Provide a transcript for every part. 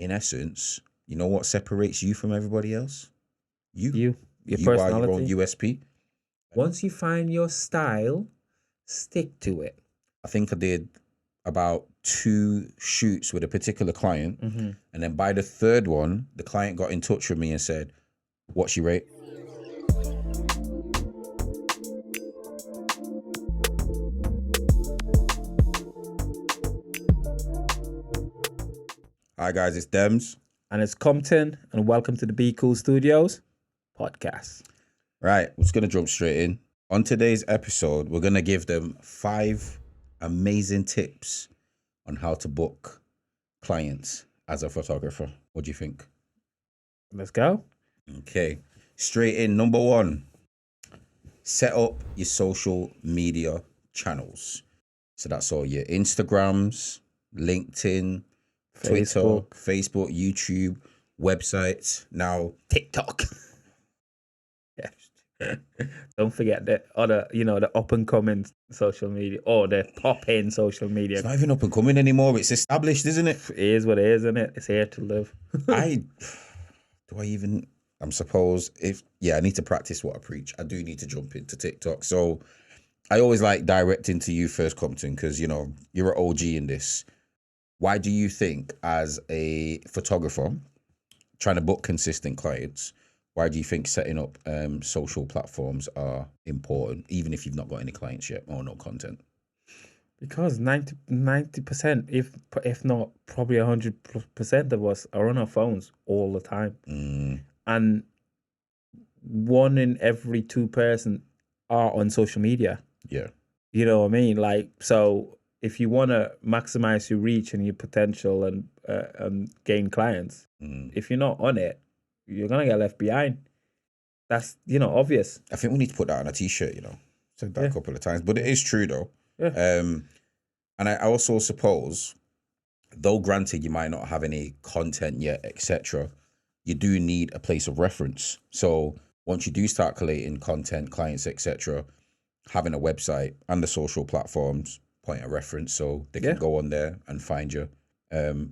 in essence, you know what separates you from everybody else? Your You are your own personality. USP. Once you find your style, stick to it. I think I did about 2 shoots with a particular client, Mhm. and then by the third one, the client got in touch with me and said, "What's your rate?" Hi guys, it's Dems. And it's Compton, and welcome to the Be Cool Studios podcast. Right, we're just gonna jump straight in. On today's episode, we're gonna give them 5 amazing tips on how to book clients as a photographer. What do you think? Let's go. Okay, straight in. Number 1, set up your social media channels. So that's all your Instagrams, LinkedIn, Twitter, Facebook, YouTube, websites, now TikTok. Yeah. Don't forget the other, the up and coming social media or the pop in social media. It's not even up and coming anymore. It's established, isn't it? It is what it is, isn't it? It's here to live. I'm supposed I need to practice what I preach. I do need to jump into TikTok. So I always like directing to you first, Compton, because you're an OG in this. Why do you think, as a photographer trying to book consistent clients, why do you think setting up social platforms are important, even if you've not got any clients yet or no content? Because 90%, if not probably 100% of us are on our phones all the time. And 1 in every 2 person are on social media. Yeah. You know what I mean? Like, so if you want to maximize your reach and your potential and gain clients, if you're not on it, you're going to get left behind. That's, obvious. I think we need to put that on a t-shirt, Said that a couple of times, but it is true though. Yeah. And I also suppose, though granted you might not have any content yet, etc., you do need a place of reference. So once you do start collating content, clients, etc., having a website and the social platforms, point of reference, so they can go on there and find you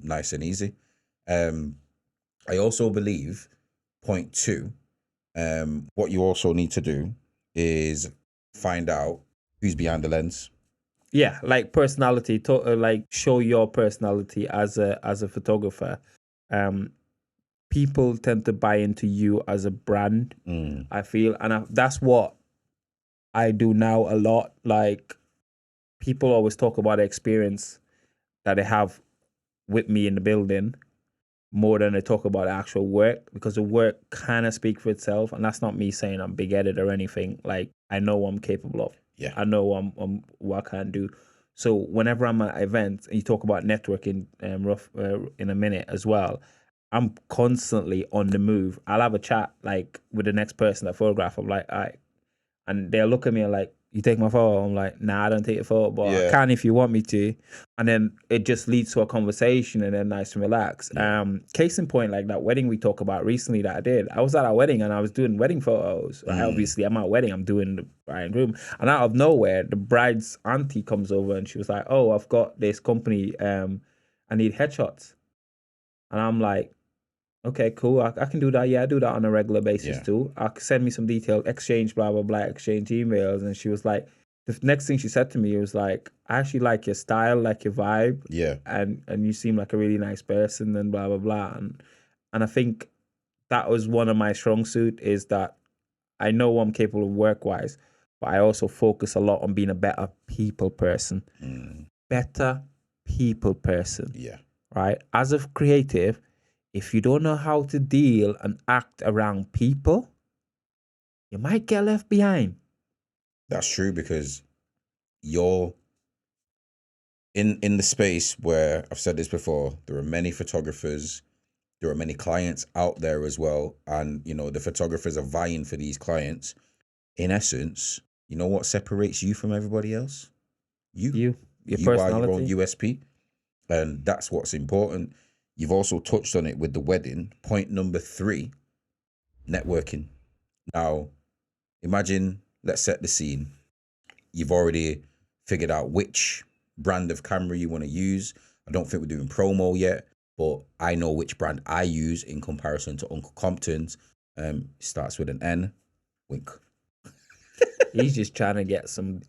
nice and easy. I also believe, point 2, what you also need to do is find out who's behind the lens. Yeah, like personality, like show your personality as a photographer. People tend to buy into you as a brand, I feel, and that's what I do now a lot. Like, people always talk about the experience that they have with me in the building more than they talk about the actual work, because the work kind of speaks for itself. And that's not me saying I'm big-headed or anything. Like, I know what I'm capable of. Yeah. I know what I can do. So whenever I'm at events, and you talk about networking in a minute as well, I'm constantly on the move. I'll have a chat like with the next person that photograph. I'm like, all right. And they'll look at me and like, you take my photo? I'm like, nah, I don't take your photo, but I can if you want me to. And then it just leads to a conversation and then nice and relax. Case in point, like that wedding we talked about recently that I did. I was at a wedding and I was doing wedding photos. Right? Obviously, I'm at a wedding, I'm doing the bride and groom. And out of nowhere, the bride's auntie comes over and she was like, oh, I've got this company, I need headshots. And I'm like, okay, cool. I can do that. Yeah, I do that on a regular basis too. Send me some detail, exchange, blah, blah, blah, exchange emails. And she was like, the next thing she said to me was like, I actually like your style, like your vibe. Yeah. And you seem like a really nice person and blah, blah, blah. And I think that was one of my strong suit, is that I know I'm capable of work-wise, but I also focus a lot on being a better people person. Better people person. Yeah. Right? As a creative, if you don't know how to deal and act around people, you might get left behind. That's true, because you're in the space where, I've said this before, there are many photographers, there are many clients out there as well, and the photographers are vying for these clients. In essence, you know what separates you from everybody else? Your You are your own personality. USP, and that's what's important. You've also touched on it with the wedding. Point number 3, networking. Now, imagine, let's set the scene. You've already figured out which brand of camera you want to use. I don't think we're doing promo yet, but I know which brand I use in comparison to Uncle Compton's. Starts with an N. Wink. He's just trying to get some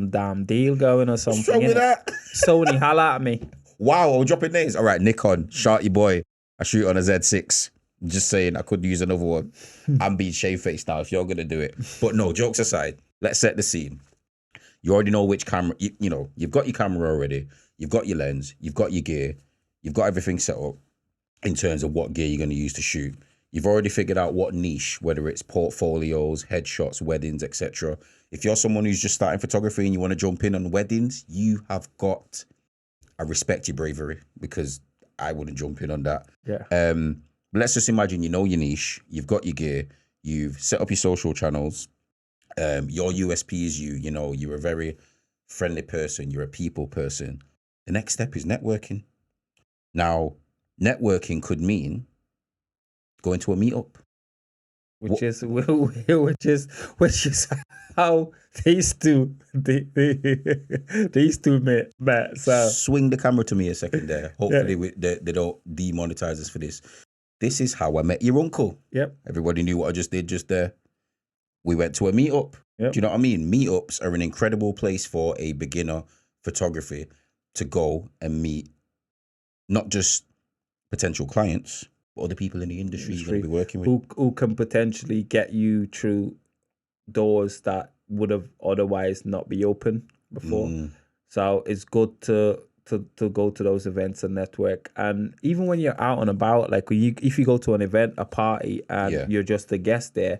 damn deal going or something. What's wrong with innit? that? Sony, holla at me. Wow, I'm dropping names. All right, Nikon, shout your boy. I shoot on a Z6. Just saying, I could use another one. I'm being shaved-faced now if you're going to do it. But no, jokes aside, let's set the scene. You already know which camera, you know, you've got your camera already. You've got your lens. You've got your gear. You've got everything set up in terms of what gear you're going to use to shoot. You've already figured out what niche, whether it's portfolios, headshots, weddings, etc. If you're someone who's just starting photography and you want to jump in on weddings, you have got, I respect your bravery because I wouldn't jump in on that. Yeah. But let's just imagine you know your niche, you've got your gear, you've set up your social channels, your USP is you know, you're a very friendly person, you're a people person. The next step is networking. Now, networking could mean going to a meetup. Which is how these two met. So Swing the camera to me a second there. Hopefully they don't demonetize us for this. This is how I met your uncle. Yep. Everybody knew what I just did just there. We went to a meetup. Yep. Do you know what I mean? Meetups are an incredible place for a beginner photography to go and meet not just potential clients, but other people in the industry you're going to be working with. Who can potentially get you through doors that would have otherwise not be open before. So it's good to go to those events and network. And even when you're out and about, like if you go to an event, a party, and you're just a guest there,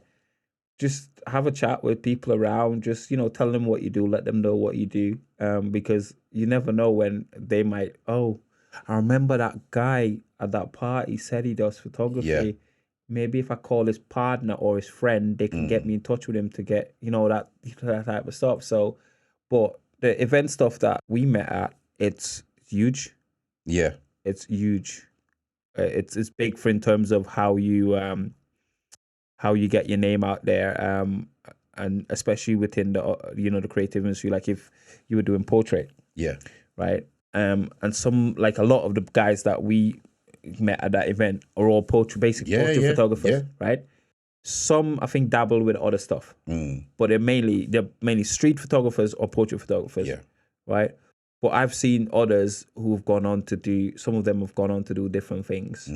just have a chat with people around. Just, you know, tell them what you do, let them know what you do, because you never know when they might, oh, I remember that guy at that party said he does photography. Yeah. Maybe if I call his partner or his friend, they can get me in touch with him to get, you know, that type of stuff. So, but the event stuff that we met at, it's huge. Yeah. It's huge. It's big for in terms of how you get your name out there, and especially within the the creative industry. Like if you were doing portrait, right, and some, like a lot of the guys that we met at that event are all portrait photographers, right? Some I think dabble with other stuff, but they're mainly street photographers or portrait photographers, right? But I've seen others who've gone on to do. Some of them have gone on to do different things,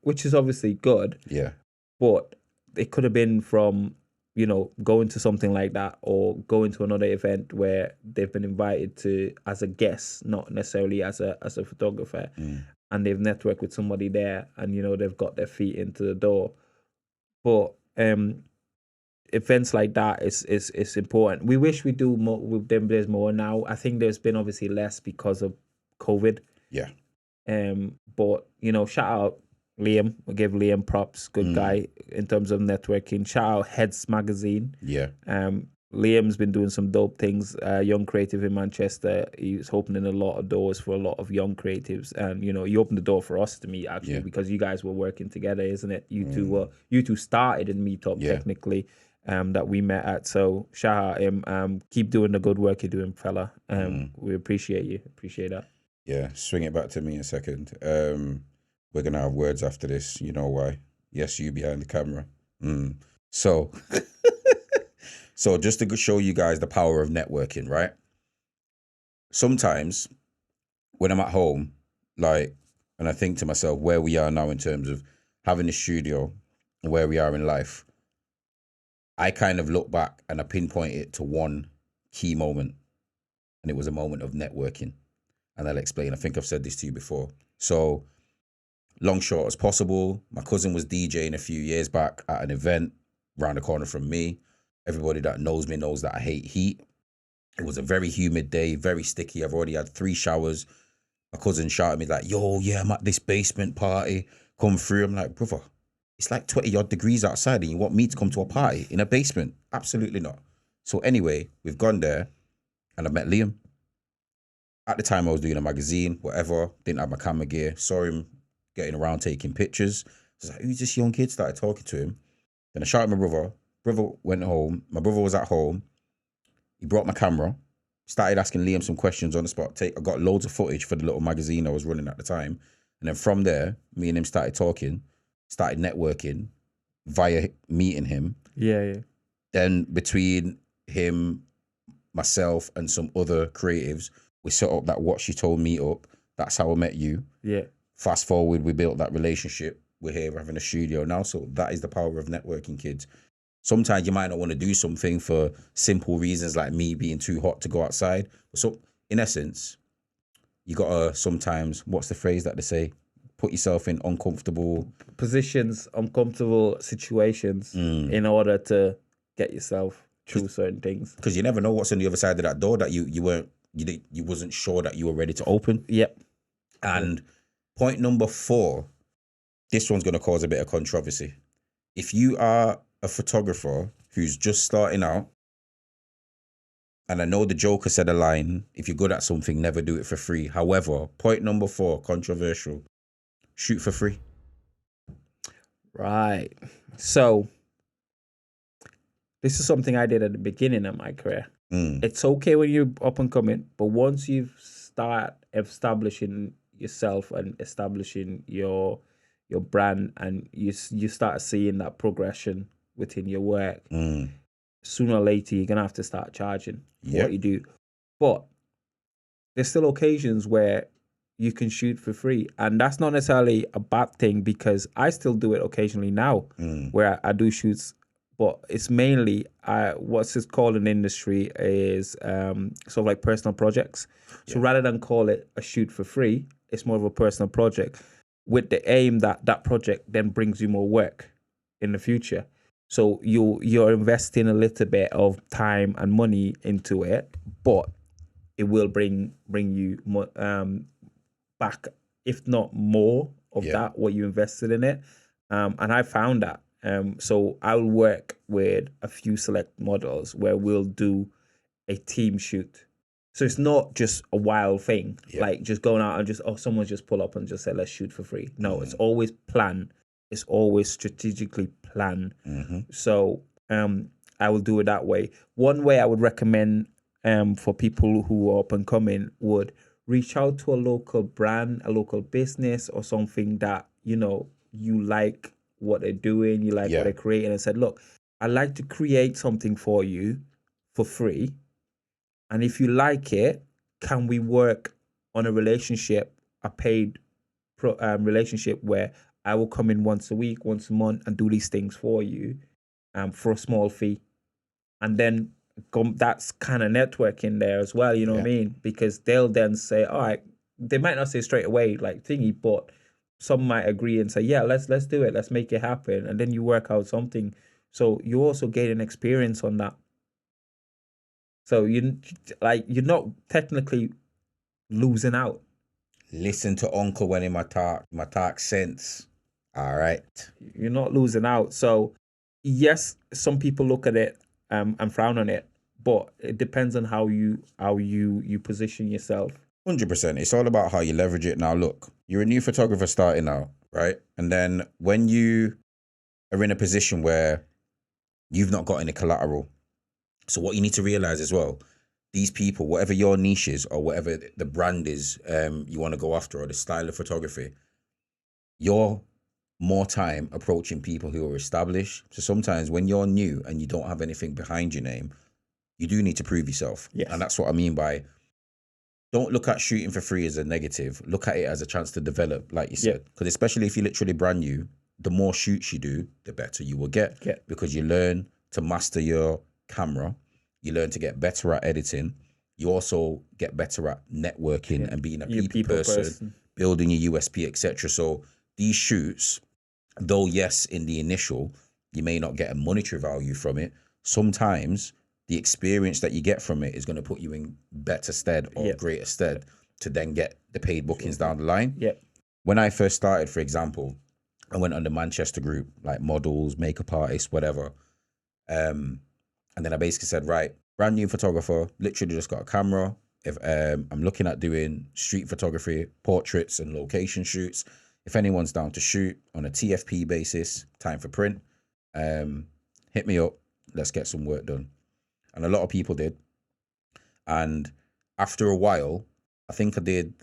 which is obviously good. Yeah. But it could have been from, you know, going to something like that or going to another event where they've been invited to as a guest, not necessarily as a photographer, and they've networked with somebody there, and you know they've got their feet into the door. But events like that is important. We wish we do more with them. There's more now. I think there's been obviously less because of COVID. Yeah. But you know, shout out Liam. We'll give Liam props. Good guy in terms of networking. Shout out Heads Magazine. Yeah. Liam's been doing some dope things. Young creative in Manchester. He's opening a lot of doors for a lot of young creatives, and you know, he opened the door for us to meet actually because you guys were working together, isn't it? You two started in Meetup technically, that we met at. So shout out him. Keep doing the good work you're doing, fella. We appreciate you. Appreciate that. Yeah. Swing it back to me a second. We're gonna have words after this. You know why? Yes, you behind the camera. So. So just to show you guys the power of networking, right? Sometimes when I'm at home, like, and I think to myself where we are now in terms of having a studio and where we are in life, I kind of look back and I pinpoint it to one key moment. And it was a moment of networking. And I'll explain. I think I've said this to you before. So long short as possible, my cousin was DJing a few years back at an event around the corner from me. Everybody that knows me knows that I hate heat. It was a very humid day, very sticky. I've already had 3 showers. My cousin shouted at me like, yo, yeah, I'm at this basement party. Come through. I'm like, brother, it's like 20 odd degrees outside and you want me to come to a party in a basement? Absolutely not. So anyway, we've gone there and I met Liam. At the time I was doing a magazine, whatever. Didn't have my camera gear. Saw him getting around taking pictures. I was like, who's this young kid? Started talking to him. Then I shouted at my brother. Brother went home. My brother was at home. He brought my camera. Started asking Liam some questions on the spot. I got loads of footage for the little magazine I was running at the time. And then from there, me and him started talking, started networking via meeting him. Yeah. Then between him, myself, and some other creatives, we set up that What She Told Me up. That's how I met you. Yeah. Fast forward, we built that relationship. We're here having a studio now. So that is the power of networking, kids. Sometimes you might not want to do something for simple reasons like me being too hot to go outside. So in essence, you gotta sometimes, what's the phrase that they say? Put yourself in uncomfortable positions, uncomfortable situations in order to get yourself through certain things. Because you never know what's on the other side of that door that you wasn't sure that you were ready to open. Yep. And point number 4, this one's gonna cause a bit of controversy. If you are a photographer who's just starting out, and I know the Joker said a line, if you're good at something, never do it for free. However, point number 4, controversial, shoot for free. Right. So this is something I did at the beginning of my career. It's okay when you're up and coming, but once you start establishing yourself and establishing your brand, and you start seeing that progression within your work, sooner or later you're gonna have to start charging what you do. But there's still occasions where you can shoot for free, and that's not necessarily a bad thing, because I still do it occasionally now, where I do shoots. But it's mainly what's it called in the industry is sort of like personal projects. So rather than call it a shoot for free, it's more of a personal project with the aim that that project then brings you more work in the future. So you're investing a little bit of time and money into it, but it will bring you more, back, if not more of that what you invested in it. And I found that. So I'll work with a few select models where we'll do a team shoot. So it's not just a wild thing, like just going out and just, someone just pull up and just say, let's shoot for free. No, it's always planned. It's always strategically planned. So I will do it that way. One way I would recommend for people who are up and coming would reach out to a local brand, a local business, or something that, you like what they're doing, you like what they're creating, and said, look, I'd like to create something for you for free. And if you like it, can we work on a relationship, a paid relationship where I will come in once a week, once a month, and do these things for you for a small fee. And then that's kind of networking there as well, you know what I mean? Because they'll then say, all right, they might not say straight away like thingy, but some might agree and say, yeah, let's do it, let's make it happen. And then you work out something. So you also gain an experience on that. So you're not technically losing out. Listen to Uncle when in my talk sense. All right. You're not losing out. So yes, some people look at it and frown on it, but it depends on how you position yourself. 100%. It's all about how you leverage it. Now, look, you're a new photographer starting out, right? And then when you are in a position where you've not got any collateral, so what you need to realize as well, these people, whatever your niche is or whatever the brand is you want to go after, or the style of photography, you're more time approaching people who are established. So sometimes when you're new and you don't have anything behind your name, you do need to prove yourself. Yes. And that's what I mean by, don't look at shooting for free as a negative. Look at it as a chance to develop, like you said. Because especially if you're literally brand new, the more shoots you do, the better you will get. Because you learn to master your camera. You learn to get better at editing. You also get better at networking and being a people person, building your USP, etc. So these shoots, though yes, in the initial, you may not get a monetary value from it, sometimes the experience that you get from it is going to put you in better stead or greater stead to then get the paid bookings down the line. When I first started, for example, I went on the Manchester group, like models, makeup artists, whatever. And then I basically said, right, brand new photographer, literally just got a camera. If I'm looking at doing street photography, portraits and location shoots. If anyone's down to shoot on a TFP basis, time for print, hit me up. Let's get some work done. And a lot of people did. And after a while, I think I did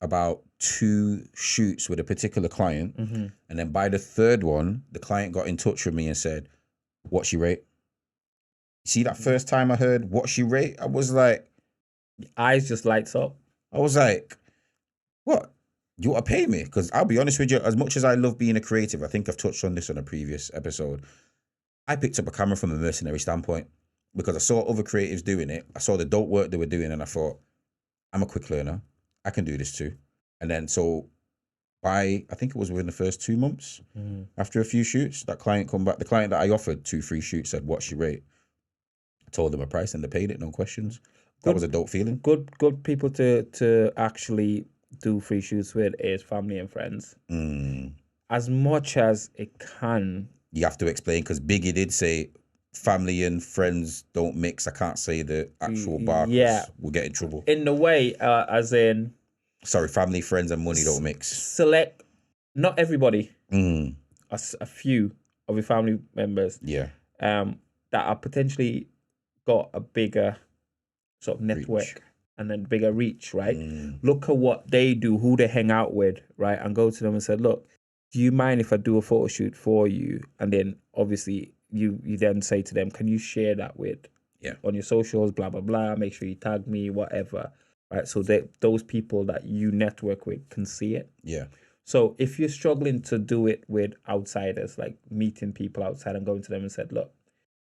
about 2 shoots with a particular client, and then by the 3rd one, the client got in touch with me and said, "What's your rate?" See, that first time I heard "What's your rate," I was like, eyes just lights up. "What? You want to pay me?" Because I'll be honest with you, as much as I love being a creative, I think I've touched on this on a previous episode. I picked up a camera from a mercenary standpoint because I saw other creatives doing it. I saw the dope work they were doing, and I thought, I'm a quick learner. I can do this too. And then so I think it was within the first 2 months, after a few shoots, that client come back. The client that I offered 2 free shoots said, "What's your rate?" I told them a price and they paid it, no questions. That was a dope feeling. Good people to actually do free shoots with is family and friends. As much as it can. You have to explain, because Biggie did say family and friends don't mix. I can't say the actual bar. Yeah. We'll get in trouble. In the way, as in... Sorry, family, friends and money don't mix. Select, not everybody, a few of your family members that are potentially got a bigger sort of network and then bigger reach, right? Look at what they do, who they hang out with, right? And go to them and say, "Look, do you mind if I do a photo shoot for you?" And then obviously you then say to them, "Can you share that with on your socials, blah, blah, blah. Make sure you tag me, whatever." Right. So that those people that you network with can see it. Yeah. So if you're struggling to do it with outsiders, like meeting people outside and going to them and said, "Look,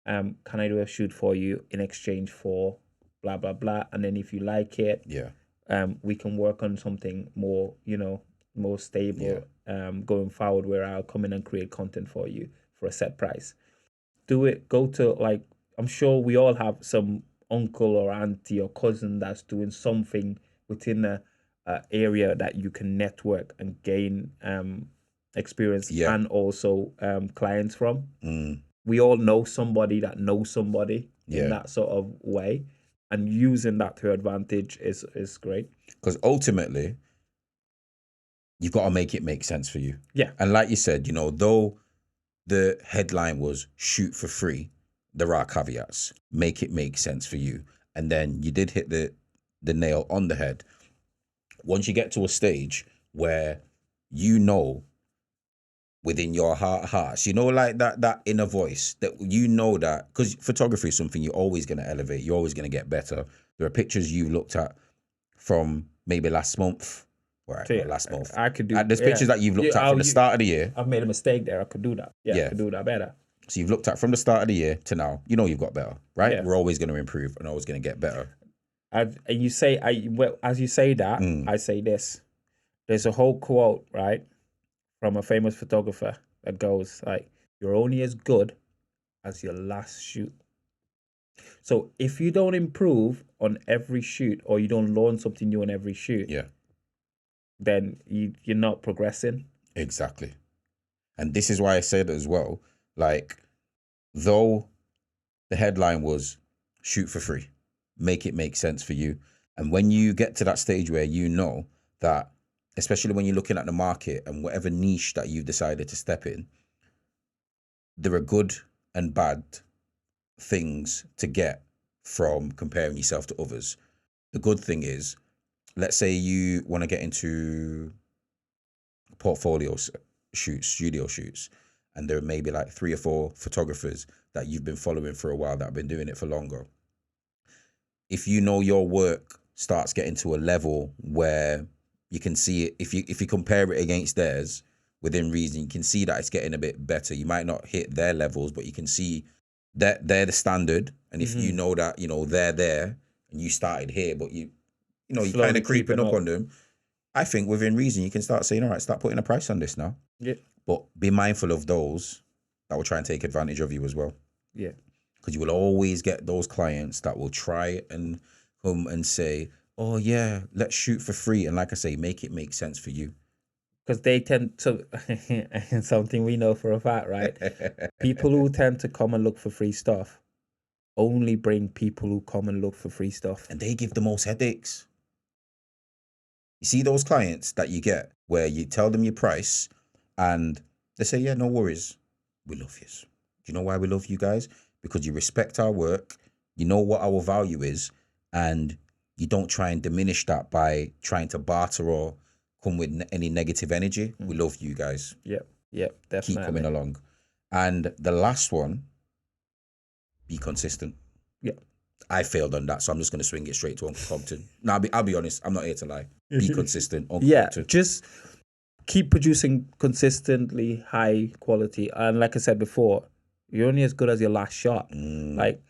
can I do a shoot for you in exchange for blah, blah, blah. And then if you like it, we can work on something more, more stable going forward, where I'll come in and create content for you for a set price." Do it. Go to, like, I'm sure we all have some uncle or auntie or cousin that's doing something within a area that you can network and gain experience and also clients from. We all know somebody that knows somebody in that sort of way, and using that to your advantage is great. Because ultimately, you've got to make it make sense for you. Yeah. And like you said, though the headline was "shoot for free," there are caveats. Make it make sense for you. And then you did hit the nail on the head. Once you get to a stage where within your hearts, like that inner voice, that that, because photography is something you're always going to elevate. You're always going to get better. There are pictures you looked at from maybe last month. Last month. I could do. There's pictures that you've looked at from the start of the year. I've made a mistake there. I could do that. I could do that better. So you've looked at from the start of the year to now. You've got better, right? Yeah. We're always going to improve and always going to get better. And you say, as you say that, I say this. There's a whole quote, right, from a famous photographer that goes like, "You're only as good as your last shoot." So if you don't improve on every shoot, or you don't learn something new on every shoot, then you're not progressing. Exactly. And this is why I said as well, like, though the headline was "shoot for free," make it make sense for you. And when you get to that stage where that, especially when you're looking at the market and whatever niche that you've decided to step in, there are good and bad things to get from comparing yourself to others. The good thing is, let's say you want to get into portfolio shoots, studio shoots, and there are maybe like 3 or 4 photographers that you've been following for a while that have been doing it for longer. If your work starts getting to a level where you can see it, if you compare it against theirs within reason, you can see that it's getting a bit better. You might not hit their levels, but you can see that they're the standard. And if you know that, they're there and you started here, but you're kind of creeping up on them, I think within reason you can start saying, all right, start putting a price on this now. Yeah. But be mindful of those that will try and take advantage of you as well. Yeah. Because you will always get those clients that will try and come and say, "Oh yeah, let's shoot for free." And like I say, make it make sense for you. Because they tend to, something we know for a fact, right? People who tend to come and look for free stuff only bring people who come and look for free stuff. And they give the most headaches. You see those clients that you get where you tell them your price and they say, "Yeah, no worries. We love you." Do you know why we love you guys? Because you respect our work, you know what our value is, and you don't try and diminish that by trying to barter or come with any negative energy. We love you guys. Yep, definitely. Keep coming along. And the last one, be consistent. Yeah. I failed on that, so I'm just going to swing it straight to Uncle Compton. Now, I'll be honest. I'm not here to lie. Be consistent, Uncle Compton. Just keep producing consistently high quality. And like I said before, you're only as good as your last shot. Like,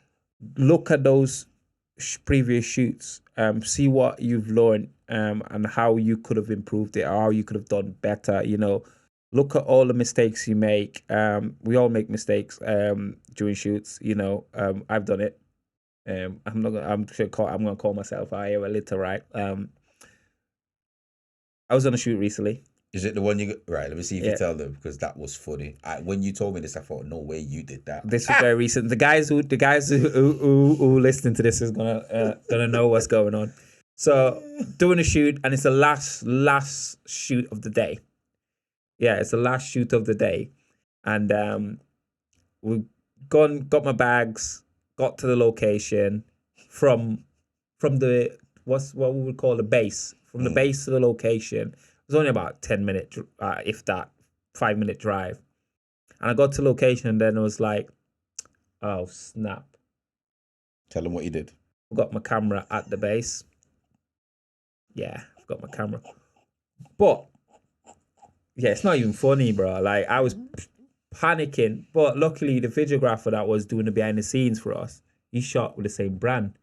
look at those previous shoots. See what you've learned and how you could have improved it, or how you could have done better. You know, look at all the mistakes you make. We all make mistakes during shoots. You know, I've done it. I'm gonna call myself out here a little, right? I was on a shoot recently. Is it the one you got? Right, let me see if you tell them, because that was funny. When you told me this, I thought, no way you did that. This was very recent. The guys who listening to this is gonna know what's going on. So doing a shoot, and it's the last shoot of the day. Yeah, it's the last shoot of the day, and we got my bags, got to the location from the what we would call the base. From the base to the location, it was only about 10-minute, if that, 5-minute drive. And I got to location, and then it was like, oh snap! Tell them what you did. I got my camera at the base. Yeah, I've got my camera. But yeah, it's not even funny, bro. Like, I was panicking, but luckily the videographer that was doing the behind the scenes for us, he shot with the same brand,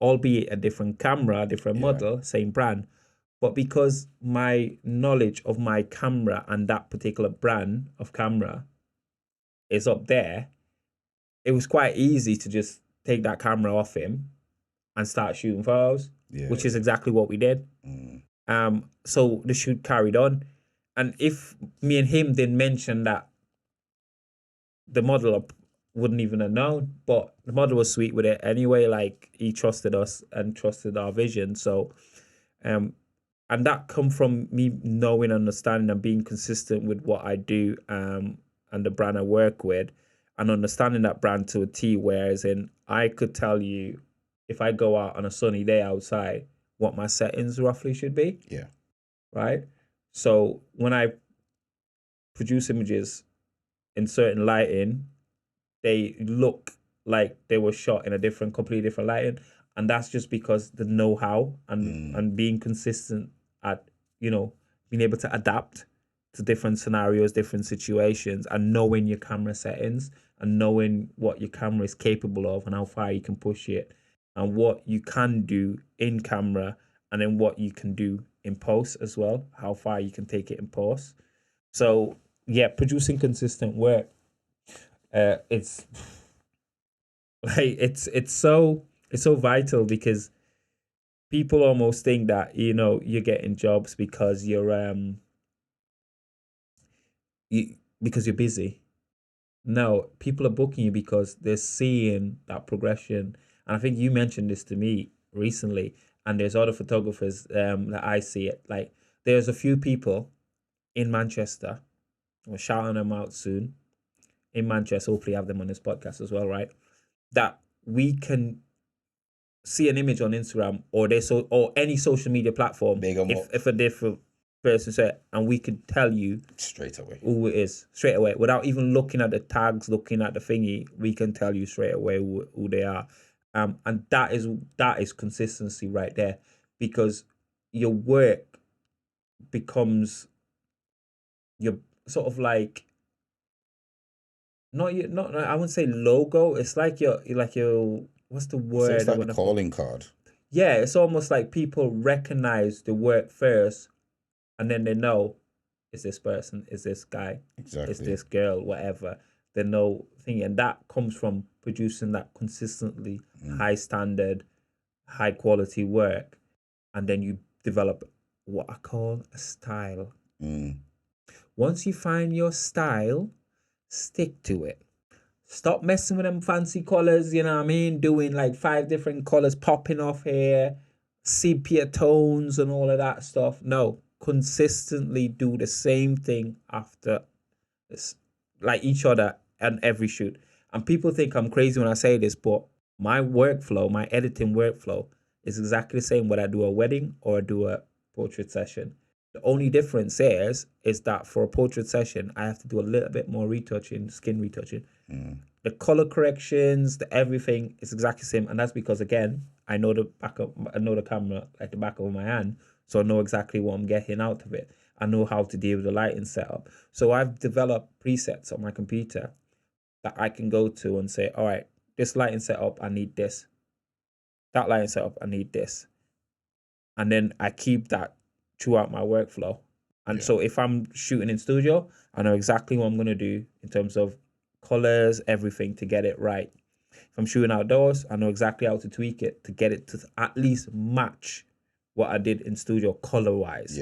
albeit a different camera, different model, same brand. But because my knowledge of my camera and that particular brand of camera is up there, it was quite easy to just take that camera off him and start shooting photos, which is exactly what we did. So the shoot carried on. And if me and him didn't mention that, the model wouldn't even have known. But the model was sweet with it anyway. Like, he trusted us and trusted our vision. So, and that come from me knowing, understanding, and being consistent with what I do, and the brand I work with, and understanding that brand to a T. Whereas I could tell you, if I go out on a sunny day outside, what my settings roughly should be. Yeah. Right. So when I produce images in certain lighting, they look like they were shot in a completely different lighting. And that's just because the know-how and being consistent at, being able to adapt to different scenarios, different situations, and knowing your camera settings and knowing what your camera is capable of and how far you can push it and what you can do in camera, and then what you can do in post as well, how far you can take it in post. So yeah, producing consistent work, it's like it's so vital, because people almost think that you're getting jobs because you're busy. No, people are booking you because they're seeing that progression. And I think you mentioned this to me recently, and there's other photographers that I see it. Like, there's a few people in Manchester, we're shouting them out soon, in Manchester, hopefully have them on this podcast as well, right? That we can see an image on Instagram or any social media platform, if a different person said, and we could tell you straight away who it is, straight away, without even looking at the tags, looking at the thingy. We can tell you straight away who they are. And that is consistency right there, because your work becomes your sort of like not I wouldn't say logo. It's like your what's the word? It's like a calling card. Yeah, it's almost like people recognize the work first, and then they know, is this person, is this guy, exactly, is this girl, whatever. They know thing, and that comes from producing that consistently high standard, high quality work, and then you develop what I call a style. Once you find your style, stick to it. Stop messing with them fancy colors, you know what I mean? Doing like 5 different colors popping off here, sepia tones and all of that stuff. No, consistently do the same thing after this, like each other and every shoot. And people think I'm crazy when I say this, but my workflow, my editing workflow is exactly the same whether I do a wedding or I do a portrait session. The only difference is that for a portrait session, I have to do a little bit more retouching, skin retouching. The color corrections, the everything is exactly the same, and that's because again, I know the camera like the back of my hand, so I know exactly what I'm getting out of it. I know how to deal with the lighting setup. So I've developed presets on my computer that I can go to and say, all right, this lighting setup, I need this. That lighting setup, I need this. And then I keep that throughout my workflow. And so if I'm shooting in studio, I know exactly what I'm going to do in terms of colors, everything to get it right. If I'm shooting outdoors, I know exactly how to tweak it to get it to at least match what I did in studio color wise.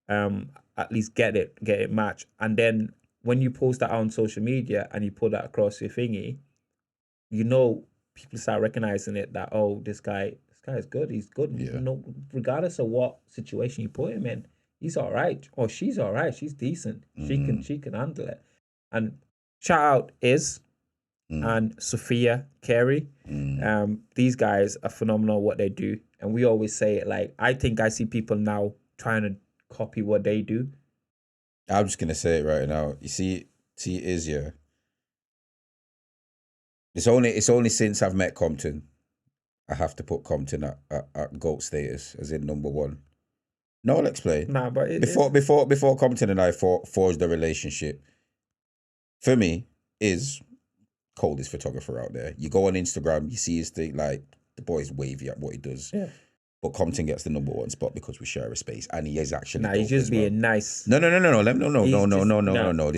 At least get it match. And then when you post that on social media and you put that across your thingy, you know, people start recognizing it that, oh, this guy is good. He's good. No, regardless of what situation you put him in, he's all right. Or she's all right. She's decent. She can handle it. And shout out and Sophia Carey. These guys are phenomenal at what they do. And we always say it, like, I think I see people now trying to copy what they do. I'm just gonna say it right now. You see it is, yeah. It's only since I've met Compton, I have to put Compton at GOAT status, as in number one. No, I'll explain. Nah, but before Compton and I forged the relationship, for me, is coldest photographer out there. You go on Instagram, you see his thing, like the boy's wavy at what he does. Yeah. But Compton gets the number one spot because we share a space, and he is actually. Nah, he's just being nice. No. This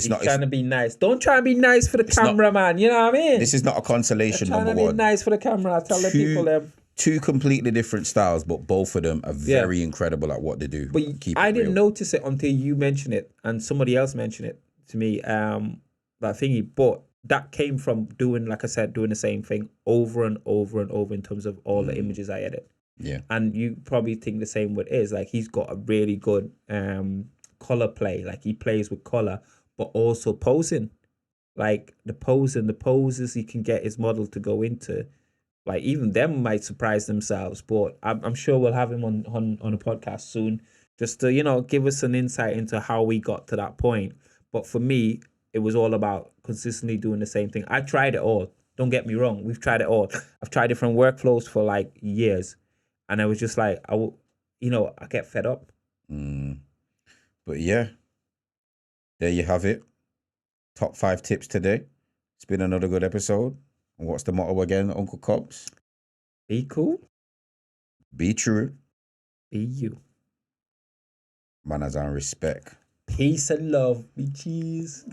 is not trying to be nice. Don't try and be nice for the camera, man. You know what I mean? This is not a consolation. Trying number to one. be nice for the camera. I tell the people them. Two completely different styles, but both of them are very incredible at what they do. But I didn't notice it until you mentioned it, and somebody else mentioned it to me. That thingy, but that came from doing, like I said, doing the same thing over and over and over in terms of all the images I edit. Yeah. And you probably think the same with Iz. Like, he's got a really good color play. Like, he plays with color, but also posing. Like, the poses he can get his model to go into. Like, even them might surprise themselves. But I'm sure we'll have him on a podcast soon, just to, you know, give us an insight into how we got to that point. But for me, it was all about consistently doing the same thing. I tried it all. Don't get me wrong. We've tried it all. I've tried different workflows for like years. And I was just like, I get fed up. But yeah, there you have it. Top 5 tips today. It's been another good episode. And what's the motto again, Uncle Cobbs? Be cool. Be true. Be you. Manners and respect. Peace and love. Be cheese.